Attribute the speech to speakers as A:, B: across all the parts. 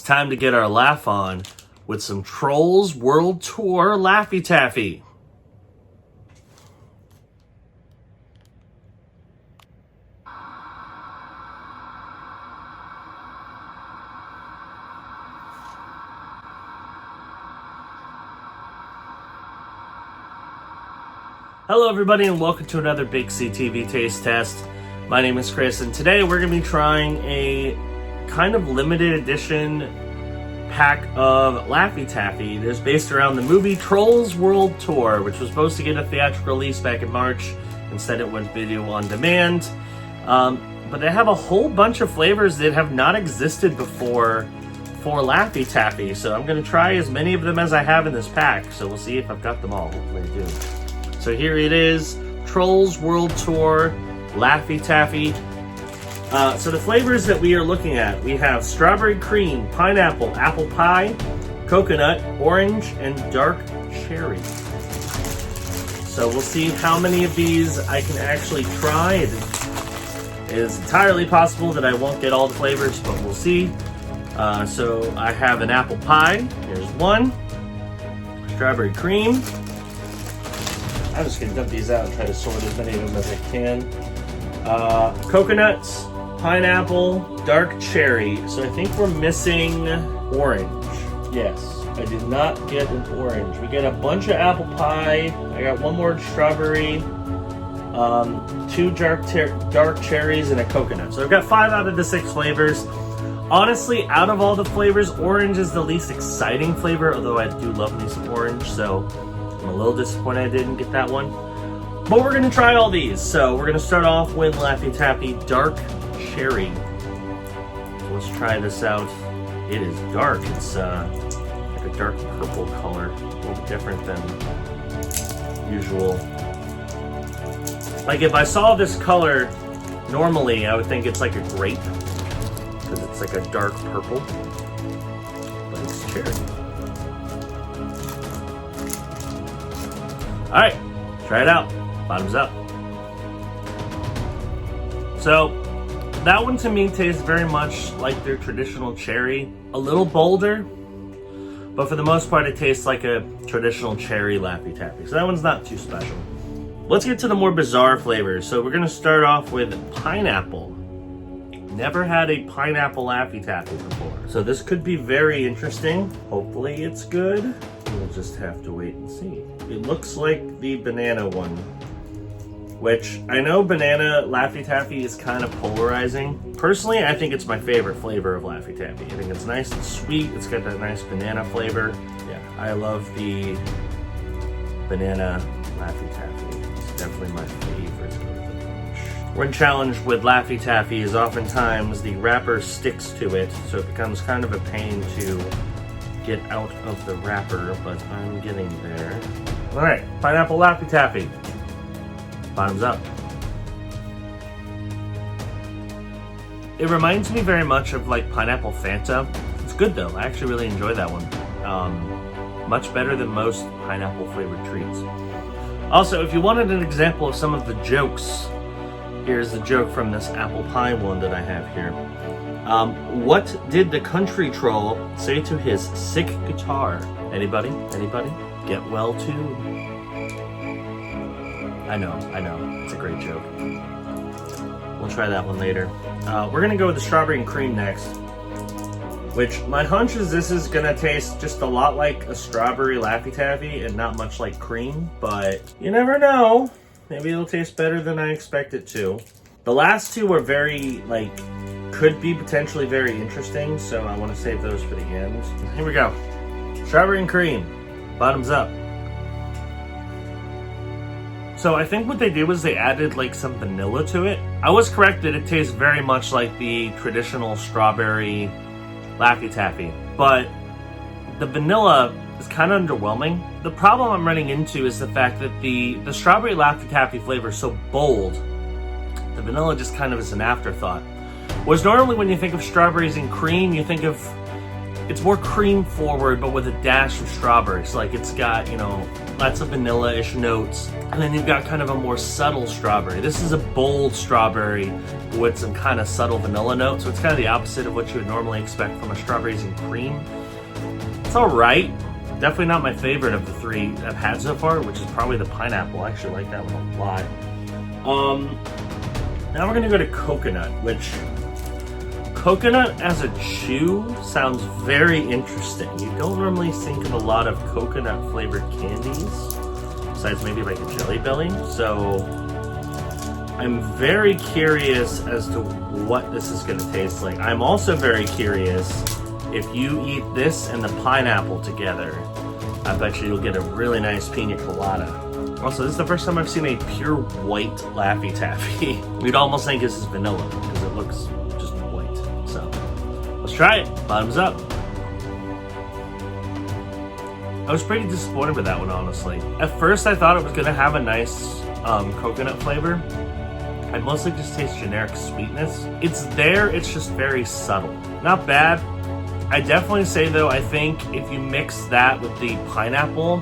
A: time to get our laugh on with some Trolls World Tour Laffy Taffy. Hello everybody and welcome to another BigCTV taste test. My name is Chris and today we're going to be trying a kind of limited edition pack of Laffy Taffy that's based around the movie Trolls World Tour, which was supposed to get a theatrical release back in March. Instead it went video on demand. But they have a whole bunch of flavors that have not existed before for Laffy Taffy. So I'm going to try as many of them as I have in this pack. So we'll see if I've got them all. Hopefully I do. So here it is, Trolls World Tour Laffy Taffy. So the flavors that we are looking at, we have strawberry cream, pineapple, apple pie, coconut, orange, and dark cherry. So we'll see how many of these I can actually try. It is entirely possible that I won't get all the flavors, but we'll see. So I have an apple pie. Here's one. Strawberry cream. I'm just going to dump these out and try to sort as many of them as I can. Coconuts, pineapple, dark cherry. So I think we're missing orange. Yes, I did not get an orange. We get a bunch of apple pie. I got one more strawberry, two dark cherries, and a coconut. So I've got 5 out of the 6 flavors. Honestly, out of all the flavors, orange is the least exciting flavor, although I do love me some orange, so I'm a little disappointed I didn't get that one. But we're going to try all these. So we're going to start off with Laffy Taffy Dark Cherry. So let's try this out. It is dark. It's like a dark purple color. A little different than usual. Like if I saw this color normally, I would think it's like a grape. Because it's like a dark purple. But it's cherry. Alright, try it out. Bottoms up. So, that one to me tastes very much like their traditional cherry. A little bolder, but for the most part it tastes like a traditional cherry Laffy Taffy. So that one's not too special. Let's get to the more bizarre flavors. So we're going to start off with pineapple. Never had a pineapple Laffy Taffy before. So this could be very interesting. Hopefully it's good. We'll just have to wait and see. It looks like the banana one, which I know banana Laffy Taffy is kind of polarizing. Personally, I think it's my favorite flavor of Laffy Taffy. I think it's nice and sweet. It's got that nice banana flavor. Yeah, I love the banana Laffy Taffy. It's definitely my favorite of the bunch. One challenge with Laffy Taffy is oftentimes the wrapper sticks to it, so it becomes kind of a pain to get out of the wrapper, but I'm getting there. Alright, pineapple Laffy Taffy. Bottoms up. It reminds me very much of like pineapple Fanta. It's good though, I actually really enjoy that one. Much better than most pineapple flavored treats. Also, if you wanted an example of some of the jokes, here's the joke from this apple pie one that I have here. What did the country troll say to his sick guitar? Anybody? Anybody? Get well too. I know, it's a great joke. We'll try that one later. We're gonna go with the strawberry and cream next, which my hunch is this is gonna taste just a lot like a strawberry Laffy Taffy and not much like cream, but you never know. Maybe it'll taste better than I expect it to. The last two are very, could be potentially very interesting, so I want to save those for the end. Here we go. Strawberry and cream. Bottoms up. So I think what they did was they added some vanilla to it. I was correct that it tastes very much like the traditional strawberry Laffy Taffy, but the vanilla is kind of underwhelming. The problem I'm running into is the fact that the strawberry Laffy Taffy flavor is so bold, the vanilla just kind of is an afterthought. Whereas normally when you think of strawberries and cream, you think of, it's more cream forward, but with a dash of strawberries. Like it's got, lots of vanilla-ish notes. And then you've got kind of a more subtle strawberry. This is a bold strawberry with some kind of subtle vanilla notes. So it's kind of the opposite of what you would normally expect from a strawberries and cream. It's all right. Definitely not my favorite of the three I've had so far, which is probably the pineapple. I actually like that one a lot. Now we're gonna go to coconut, which coconut as a chew sounds very interesting. You don't normally think of a lot of coconut flavored candies, besides maybe like a Jelly Belly. So I'm very curious as to what this is gonna taste like. I'm also very curious if you eat this and the pineapple together. I bet you you'll get a really nice pina colada. Also, this is the first time I've seen a pure white Laffy Taffy. You'd almost think this is vanilla because it looks just white. So, let's try it. Bottoms up. I was pretty disappointed with that one, honestly. At first, I thought it was gonna have a nice coconut flavor. I mostly just taste generic sweetness. It's there, it's just very subtle. Not bad. I definitely say though, I think if you mix that with the pineapple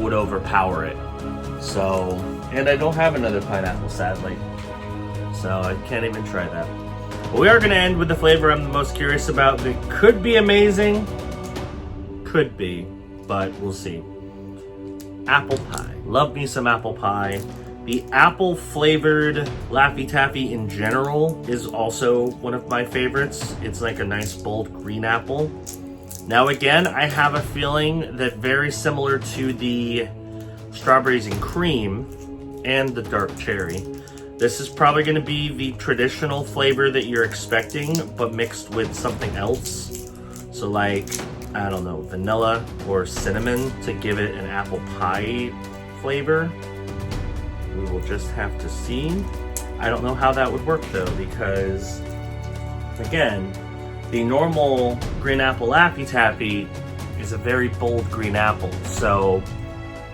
A: would overpower it. So, and I don't have another pineapple, sadly. So I can't even try that. But we are gonna end with the flavor I'm the most curious about. It could be amazing, could be, but we'll see. Apple pie. Love me some apple pie. The apple flavored Laffy Taffy in general is also one of my favorites. It's like a nice bold green apple. Now again, I have a feeling that very similar to the strawberries and cream and the dark cherry, this is probably going to be the traditional flavor that you're expecting, but mixed with something else. So like, I don't know, vanilla or cinnamon to give it an apple pie flavor. We will just have to see. I don't know how that would work though, because again, the normal green apple Laffy Taffy is a very bold green apple, so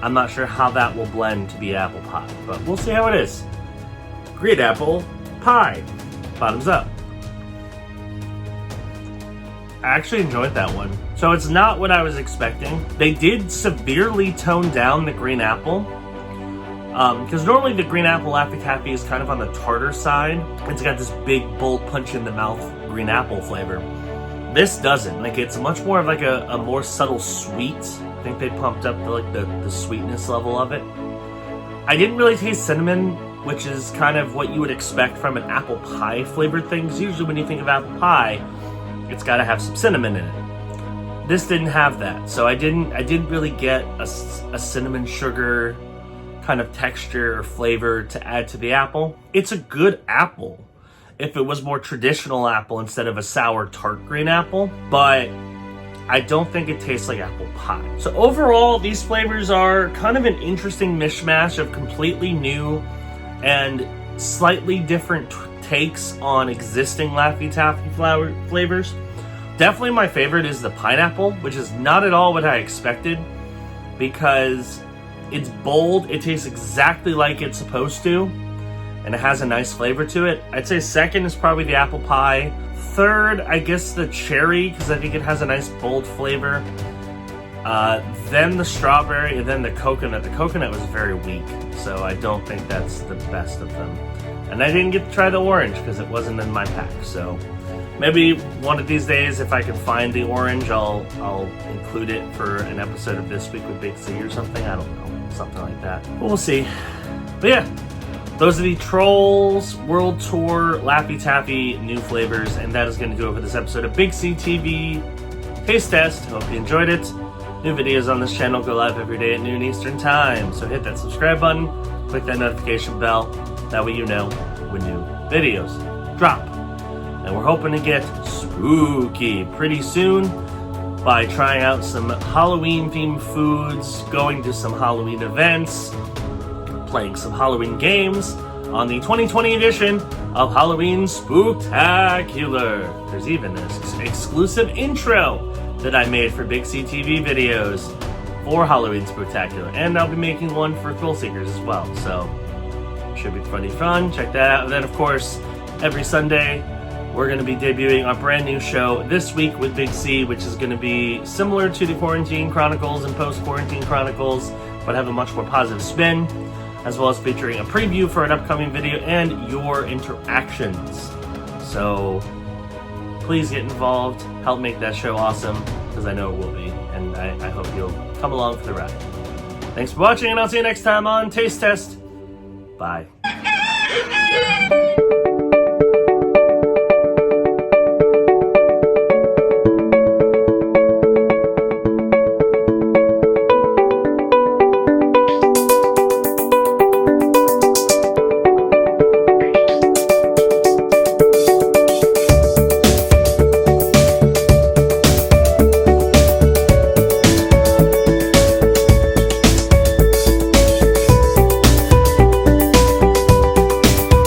A: I'm not sure how that will blend to be apple pie, but we'll see how it is. Green apple pie. Bottoms up. I actually enjoyed that one. So it's not what I was expecting. They did severely tone down the green apple. Because normally the green apple Laffy Taffy is kind of on the tartar side. It's got this big, bold punch in the mouth green apple flavor. This doesn't. Like, it's much more of like a more subtle sweet. I think they pumped up the sweetness level of it. I didn't really taste cinnamon, which is kind of what you would expect from an apple pie flavored thing. Because usually when you think of apple pie, it's got to have some cinnamon in it. This didn't have that, so I didn't really get a cinnamon sugar kind of texture or flavor to add to the apple. It's a good apple if it was more traditional apple instead of a sour tart green apple, but I don't think it tastes like apple pie. So overall, these flavors are kind of an interesting mishmash of completely new and slightly different takes on existing Laffy Taffy flavors. Definitely my favorite is the pineapple, which is not at all what I expected, because it's bold, it tastes exactly like it's supposed to, and it has a nice flavor to it. I'd say second is probably the apple pie. Third, I guess the cherry, because I think it has a nice bold flavor. Then the strawberry, and then the coconut. The coconut was very weak, so I don't think that's the best of them. And I didn't get to try the orange because it wasn't in my pack, so maybe one of these days, if I can find the orange, I'll include it for an episode of This Week with Big C or something. I don't know, something like that. But we'll see. But yeah, those are the Trolls World Tour Laffy Taffy new flavors, and that is going to do it for this episode of BigCTV Taste Test. Hope you enjoyed it. New videos on this channel go live every day at noon Eastern Time, so hit that subscribe button, click that notification bell, that way you know when new videos drop. And we're hoping to get spooky pretty soon by trying out some Halloween-themed foods, going to some Halloween events, playing some Halloween games on the 2020 edition of Halloween Spooktacular. There's even this exclusive intro that I made for BigCTV videos for Halloween Spooktacular, and I'll be making one for Thrill Seekers as well, so should be pretty fun. Check that out. And then of course, every Sunday we're going to be debuting our brand new show this week with Big C, which is going to be similar to the Quarantine Chronicles and Post-Quarantine Chronicles, but have a much more positive spin, as well as featuring a preview for an upcoming video and your interactions. So please get involved, help make that show awesome, because I know it will be, and I hope you'll come along for the ride. Thanks for watching, and I'll see you next time on Taste Test. Bye.